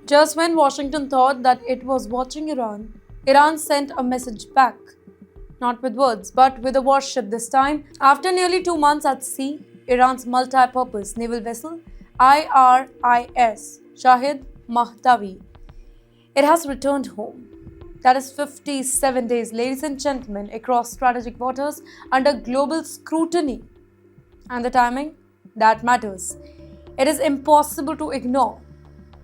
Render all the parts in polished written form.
Just when Washington thought that it was watching Iran, Iran sent a message back. Not with words, but with a warship this time. After nearly 2 months at sea, Iran's multi purpose naval vessel IRIS Shahid Mahdavi, it has returned home. That is 57 days, ladies and gentlemen, across strategic waters under global scrutiny. And the timing? That matters. It is impossible to ignore.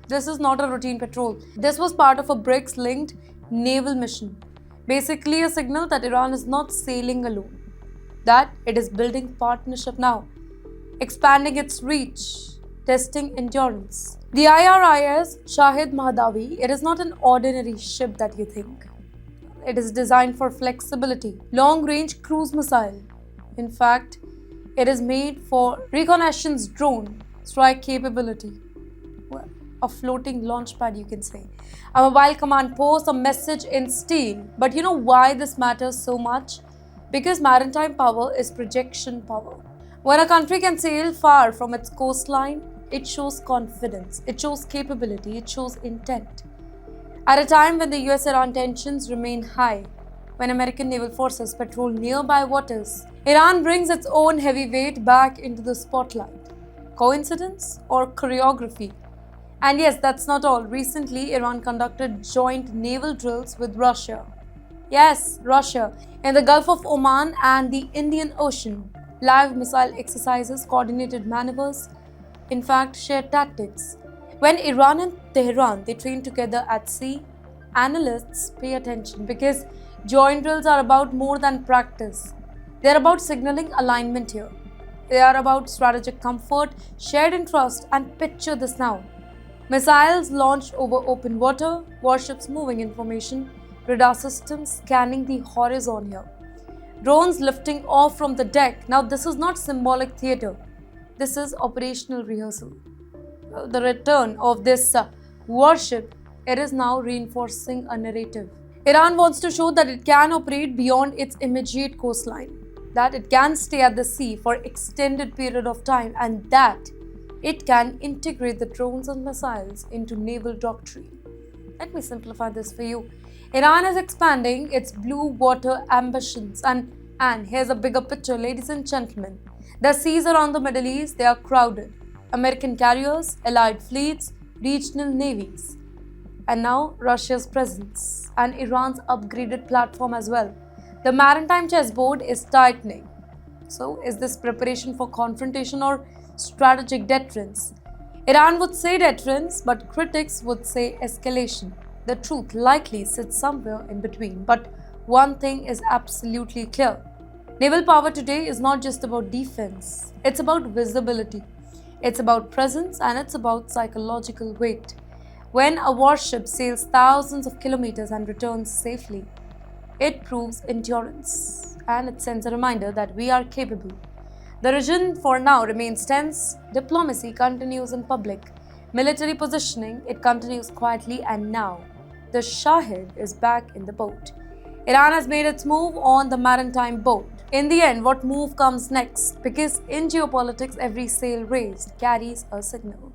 This is not a routine patrol. This was part of a BRICS linked naval mission. Basically, a signal that Iran is not sailing alone, that it is building partnership now, expanding its reach, testing endurance. The IRIS Shahid Mahdavi, it is not an ordinary ship that you think. It is designed for flexibility, long-range cruise missile. In fact, it is made for reconnaissance drone, strike capability. Well, a floating launch pad, you can say. A mobile command post, a message in steel. But you know why this matters so much? Because maritime power is projection power. When a country can sail far from its coastline, it shows confidence, it shows capability, it shows intent. At a time when the US-Iran tensions remain high, when American naval forces patrol nearby waters, Iran brings its own heavyweight back into the spotlight. Coincidence or choreography? And yes, that's not all. Recently, Iran conducted joint naval drills with Russia. Yes, Russia, in the Gulf of Oman and the Indian Ocean. Live missile exercises, coordinated maneuvers, in fact, shared tactics. When Iran and Tehran they train together at sea, analysts pay attention because joint drills are about more than practice. They are about signaling alignment here. They are about strategic comfort, shared interest, and picture this now. Missiles launched over open water, warships moving in formation, radar systems scanning the horizon here. Drones lifting off from the deck. Now, this is not symbolic theater. This is operational rehearsal. The return of this warship, it is now reinforcing a narrative. Iran wants to show that it can operate beyond its immediate coastline, that it can stay at the sea for extended period of time, and that it can integrate the drones and missiles into naval doctrine. Let me simplify this for you. Iran is expanding its blue water ambitions, and here's a bigger picture, ladies and gentlemen. The seas around the Middle East, they are crowded. American carriers, allied fleets, regional navies. And now Russia's presence and Iran's upgraded platform as well. The maritime chessboard is tightening. So, is this preparation for confrontation or strategic deterrence? Iran would say deterrence, but critics would say escalation. The truth likely sits somewhere in between. But one thing is absolutely clear. Naval power today is not just about defense, it's about visibility, it's about presence, and it's about psychological weight. When a warship sails thousands of kilometers and returns safely, it proves endurance, and it sends a reminder that we are capable. The region for now remains tense, diplomacy continues in public, military positioning, it continues quietly, and now the Shahid is back in the boat. Iran has made its move on the maritime boat. In the end, what move comes next? Because in geopolitics, every sail raised carries a signal.